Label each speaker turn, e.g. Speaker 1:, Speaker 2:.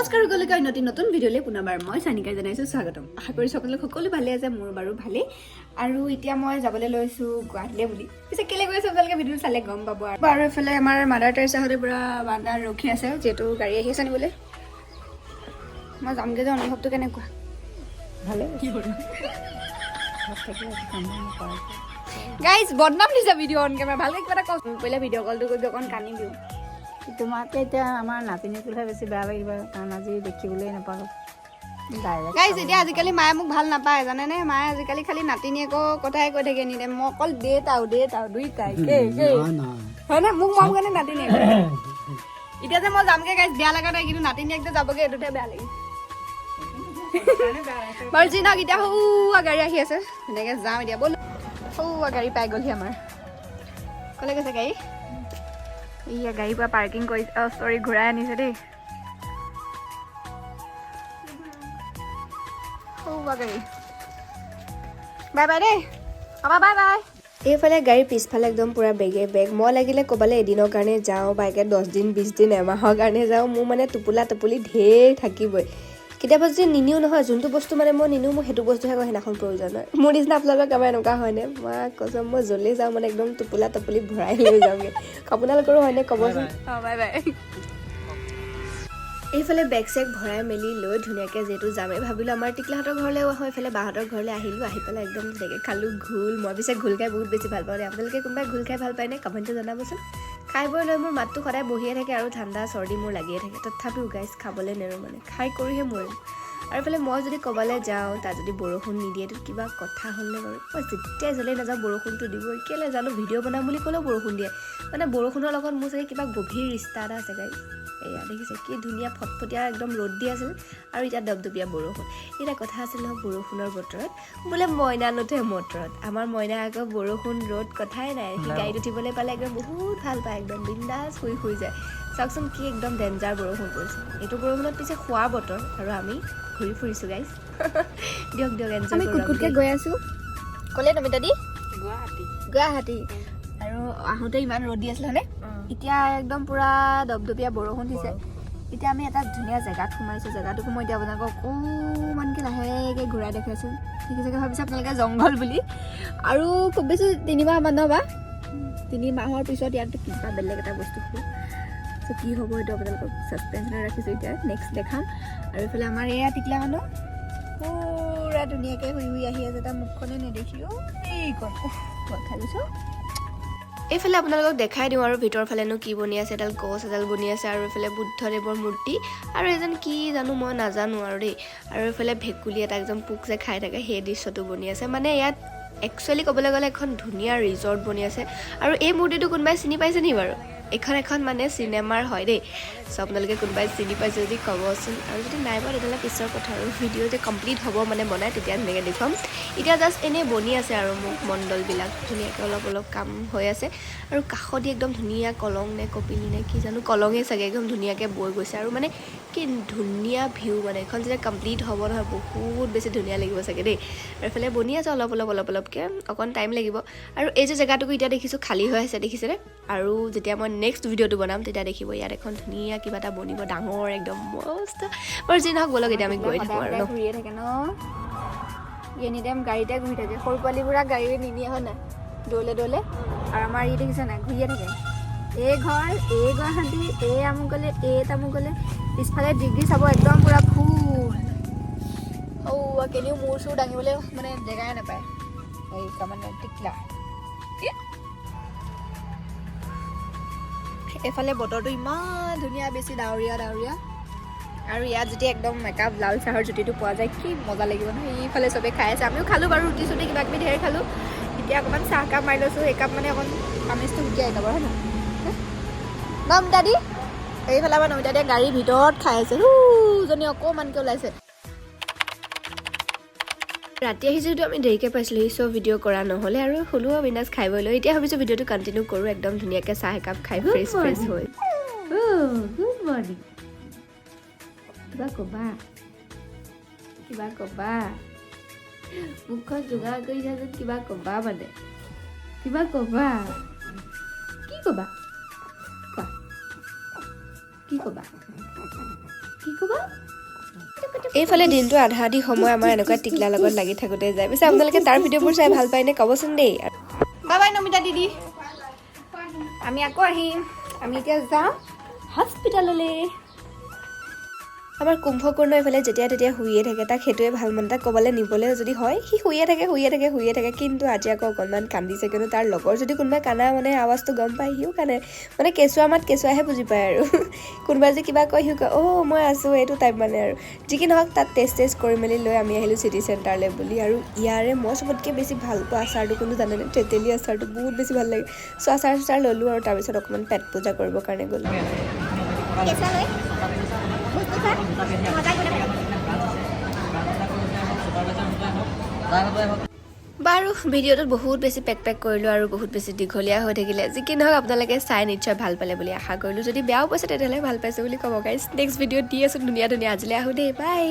Speaker 1: নমস্কাৰ সকলোকে নতুন ভিডিঅ'লৈ পুনৰবাৰ মই চানিকা জনাইছোঁ স্বাগতম। আশা কৰি সকলো ভালে আছে, মোৰ বাৰু ভালে। আৰু এতিয়া মই যাবলৈ লৈছোঁ গুৱাহাটীলৈ বুলি। পিছে কেলে গৈ আছোঁ আপোনালোকে ভিডিঅ'টো চালে গম পাব। আৰু এইফালে আমাৰ মাদাৰ টেৰেছাহঁতে পুৰা বান্দাৰ ৰখি আছে, যিহেতু গাড়ী আহি আছে নিবলৈ। মই যামগৈ যে অনুভৱটো কেনেকুৱা? ভালে কি কৰিম গাইজ বদনাম দিছে ভিডিঅ' অন কেমেৰা। ভালকৈ কিবা এটা কওক। কৰিলে ভিডিঅ' কলটো কৰি অকণ কান্দি দিওঁ।
Speaker 2: তোমাকে এতিয়া আমাৰ নাতিনীটোহে বেছি বেয়া লাগিব, কাৰণ আজি দেখিবলৈ নাপালোঁ।
Speaker 1: গাইজ এতিয়া আজিকালি মায়ে মোক ভাল নাপায় জানেনে। মায়ে আজিকালি খালি নাতিনীয়েকৰ কথাই কৈ থাকে নিদে। মই অকল ডেট আৰু দুইটাই হয়নে? মোক মৰম কাৰণে নাতিনীয়েক। এতিয়া যে মই যামগে গাইজ বেয়া লগা নাই, কিন্তু নাতিনীয়েক যে যাবগে এইটোতে বেয়া লাগিছে বাৰু। যি নহওক এতিয়া সৌৱা গাড়ী আহি আছে, ধুনীয়াকে যাওঁ এতিয়া। ব'লো সৌৱা গাড়ী পাই গ'লহি আমাৰ। ক'লে গৈছে গাড়ী? এইয়া গাড়ীৰ পৰা পাৰ্কিং কৰি চৰি ঘূৰাই আনিছে দেই। গাড়ী বাই বাই দেই, পাপা বাই বাই।
Speaker 3: এইফালে গাড়ীৰ পিছফালে একদম পুৰা বেগে বেগ। মই লাগিলে ক'বালৈ এদিনৰ কাৰণে যাওঁ, বাইকে 10 দিন 20 দিন এমাহৰ কাৰণে যাওঁ। মোৰ মানে টোপোলা টোপলি ঢেৰ থাকিবই। কেতিয়াবা যদি নিনিও নহয়, যোনটো বস্তু মানে মই নিনিও, মোৰ সেইটো বস্তুহে আকৌ সেইদিনাখন প্ৰয়োজন হয়। মোৰ নিচিনা আপোনালোকৰ কাৰোবাৰ এনেকুৱা হয়নে? মই কৈছোঁ মই জ্বলি যাওঁ, মানে একদম টোপোলা টোপলি ভৰাই লৈ যাওঁগৈ। আপোনালোকৰো হয়নে ক'বচোন।
Speaker 1: অঁ বাই বাই।
Speaker 3: এইফালে বেগ চেগ ভৰাই মেলি লৈ ধুনীয়াকৈ যিহেতু যামেই ভাবিলোঁ আমাৰ টিকলাহঁতৰ ঘৰলৈ আহোঁ। এইফালে বাহঁতৰ ঘৰলৈ আহিলোঁ। আহি পেলাই একদম ধুনীয়াকৈ খালোঁ ঘোল। মই পিছে ঘোল খাই বহুত বেছি ভাল পাওঁ দেই। আপোনালোকে কোনোবাই ঘোল খাই ভাল পায়নে? কমেণ্টটো জনাবচোন। খাই বৈ লৈ মোৰ মাতটো সদায় বহিয়ে থাকে আৰু ঠাণ্ডা চৰ্দি মোৰ লাগিয়ে থাকে। তথাপিও গাইজ খাবলৈ নেৰোঁ, মানে খাই কৰিহে মৰিম। আৰু এইফালে মই যদি ক'ৰবালৈ যাওঁ, তাত যদি বৰষুণ নিদিয়ে, তো কিবা কথা হ'লনে বাৰু? মই যেতিয়াই য'লে নাযাওঁ বৰষুণটো দিবই। কেলৈ জানো, ভিডিঅ' বনাম বুলি ক'লেও বৰষুণ দিয়ে। মানে বৰষুণৰ লগত মোৰ চাগে কিবা গভীৰ ৰিষ্টা এটা আছে গাইজ। এয়া দেখিছে কি ধুনীয়া ফটফটীয়া একদম ৰ'দ দি আছিল, আৰু এতিয়া দপদপীয়া বৰষুণ। এতিয়া কথা আছিল নহয় বৰষুণৰ বতৰত বোলে মইনা নুঠে মটৰত। আমাৰ মইনা আকৌ বৰষুণ ৰ'দ কথাই নাই, সি গাড়ীত উঠিবলৈ পালে একদম বহুত ভাল পায়, একদম বিন্দাছ শুই যায়। চাওকচোন কি একদম ডেঞ্জাৰ বৰষুণ পৰিছে। এইটো বৰষুণত পিছে খোৱা বতৰ, আৰু আমি ঘূৰি ফুৰিছোঁ গাইজ। দিয়ক এনজয়
Speaker 1: আমি কুটকুটকৈ গৈ আছোঁ। ক'লে নমিতা দি? গুৱাহাটী। আৰু আহোঁতে ইমান ৰ'দ দি আছিলে হয়নে? এতিয়া একদম পুৰা দপদপীয়া বৰষুণ দিছে। এতিয়া আমি এটা ধুনীয়া জেগাত সোমাইছোঁ। জেগাটোকো মই এতিয়া আপোনালোকক অকণমানকৈ লাহেকৈ ঘূৰাই দেখাইছোঁ। ঠিক আছে, ভাবিছে আপোনালোকে জংঘল বুলি। আৰু খুব বেছি 3 মাহ মান বা 3 মাহৰ পিছত ইয়াতো কিবা বেলেগ এটা বস্তু হ'ব। চ' কি হ'ব এইটো আপোনালোকক ছাছপেঞ্চত ৰাখিছোঁ। এতিয়া নেক্সট দেখাম। আৰু এইফালে আমাৰ এয়া টিকলা মানুহ পুৰা ধুনীয়াকৈ শুই আহি আছে। তাৰ মুখখনে নেদেখিলোঁ এইকণ খাই গৈছোঁ।
Speaker 3: এইফালে আপোনালোকক দেখাই দিওঁ আৰু ভিতৰৰ ফালেনো কি বনি আছে। এডাল গছ এডাল বনি আছে, আৰু এইফালে বুদ্ধদেৱৰ মূৰ্তি, আৰু এজন কি জানো মই নাজানো আৰু দেই। আৰু এইফালে ভেকুলী এটা একদম পোক যে খাই থাকে, সেই দৃশ্যটো বনি আছে। মানে ইয়াত একচুৱেলি ক'বলৈ গ'লে এখন ধুনীয়া ৰিজৰ্ট বনি আছে। আৰু এই মূৰ্তিটো কোনোবাই চিনি পাইছে নি বাৰু? এখন মানে চিনেমাৰ হয় দেই। চ' আপোনালোকে কোনোবাই চিনি পাইছে যদি ক'বচোন, আৰু যদি নাই বাৰু তেতিয়াহ'লে পিছৰ কথা। আৰু ভিডিঅ' যে কমপ্লিট হ'ব মানে বনাই, তেতিয়া ধুনীয়াকৈ দেখুৱাম। এতিয়া জাষ্ট এনেই বনি আছে আৰু মুখ মণ্ডলবিলাক ধুনীয়াকৈ অলপ কাম হৈ আছে। আৰু কাষদি একদম ধুনীয়া কলং নে কপিলি নে কি জানো, কলঙেই চাগে, একদম ধুনীয়াকৈ বৈ গৈছে। আৰু মানে কি ধুনীয়া ভিউ, মানে এখন যেতিয়া কমপ্লিট হ'ব নহয় বহুত বেছি ধুনীয়া লাগিব চাগে দেই। আৰু এইফালে বনি আছে অলপকৈ, অকণ টাইম লাগিব। আৰু এই যে জেগাটোকো এতিয়া দেখিছোঁ খালী হৈ আছে, দেখিছেনে? আৰু যেতিয়া মই নেক্সট ভিডিঅ'টো বনাম তেতিয়া দেখিব ইয়াত এখন ধুনীয়া কিবা এটা বনিব, ডাঙৰ একদম মস্ত। বাৰু যি নহওক ব'লক, এতিয়া আমি গৈ থাকোঁ আৰু ন।
Speaker 1: ঘূৰিয়ে থাকে ন, এনি টাইম গাড়ীতে ঘূৰি থাকে। সৰু পোৱালিবোৰক গাড়ী নিনিয়ে হয় নাই, দৌলে। আৰু আমাৰ ই দেখিছে নাই, ঘূৰিয়ে থাকে। এই ঘৰ, এই গুৱাহাটী, এই আমুকলে, এই তামুকলে। পিছফালে ডিগ্ৰী চাব একদম পুৰা ফুল। কেনিও মূৰ চুৰ দাঙিবলৈ মানে জেগাই নাপায়। এই মানে টিকলা। এইফালে বতৰটো ইমান ধুনীয়া, বেছি ডাৱৰীয়া। আৰু ইয়াত যেতিয়া একদম মেকআপ লাল চাহৰ জুতিটো পোৱা যায়, কি মজা লাগিব নহয়। এইফালে চবেই খাই আছে, আমিও খালোঁ বাৰু, ৰুটি চুটি কিবা কিবি ঢেৰ খালোঁ। এতিয়া অকণমান চাহকাপ মাৰি লৈছোঁ। একাপ মানে অকণ আমেজটো উঠিয়াই যাব হয় নহয়? নমিতা দি এইফালে আমাৰ নমিতা দিয়ে গাড়ীৰ ভিতৰত খাই আছে। জনী অকণমানকৈ ওলাইছে।
Speaker 3: ৰাতি আহি যিহেতু আমি দেৰিকৈ পাইছিলোঁ, চ' ভিডিঅ' কৰা নহ'লে, আৰু শুলো আৰু বিন্দাছ খাই বৈ লৈ। এতিয়া ভাবিছোঁ ভিডিঅ'টো কণ্টিনিউ কৰোঁ, একদম ধুনীয়াকৈ চাহ একাপ খাই ফ্ৰেছ হৈ। Good morning. কিবা ক'বা মুখখন যোগাৰ কৰি যাচোন, কিবা ক'বা মানে, কিবা ক'বা। কি ক'বা? কোৱা, কি ক'বা? কি এইফালে দিনটো আধা আধি সময় আমাৰ এনেকুৱা টিকলাৰ লগত লাগি থাকোঁতে যায়। পিছে আপোনালোকে তাৰ ভিডিঅ'বোৰ চাই ভাল পায়নে ক'বচোন দেই।
Speaker 1: বাই বাই নমিতা দিদি, আমি আকৌ আহিম। আমি এতিয়া যাওঁ হস্পিটেললৈ।
Speaker 3: আমাৰ কুম্ভকৰ্ণ এইফালে যেতিয়া তেতিয়া শুইয়ে থাকে, তাক সেইটোৱে ভাল মানে। তাক ক'বলৈ নিবলৈ যদি হয় সি শুইয়ে থাকে। কিন্তু আজি আকৌ অকণমান কান্দিছে, কিন্তু তাৰ লগৰ যদি কোনোবাই কান্দা মানে আৱাজটো গম পায়, সিও কান্দে মানে। কেঁচুৱা মাত কেঁচুৱাহে বুজি পায় আৰু কোনোবাই যদি কিবা কয় সিও কয় অ' মই আছোঁ, এইটো টাইপ মানে আৰু। যি কি নহওক তাত টেষ্ট কৰি মেলি লৈ আমি আহিলোঁ চিটি চেণ্টাৰলৈ বুলি। আৰু ইয়াৰে মই চবতকৈ বেছি ভাল পোৱা আচাৰটো কোনটো জানেনে? তেতেলী আচাৰটো বহুত বেছি ভাল লাগে। চ' আচাৰ ল'লোঁ আৰু তাৰপিছত অকণমান পেট পূজা কৰিবৰ কাৰণে গ'লোঁ। বাৰু ভিডিঅ'টোত বহুত বেছি পেক কৰিলোঁ আৰু বহুত বেছি দীঘলীয়া হৈ থাকিলে। যি কি নহওক আপোনালোকে চাই নিশ্চয় ভাল পালে বুলি আশা কৰিলোঁ। যদি বেয়াও পাইছে তেতিয়াহ'লে ভাল পাইছে বুলি ক'ব গাইছ। নেক্সট ভিডিঅ'ত দি আছোঁ ধুনীয়া আজিলৈ আহোঁ দেই, বাই।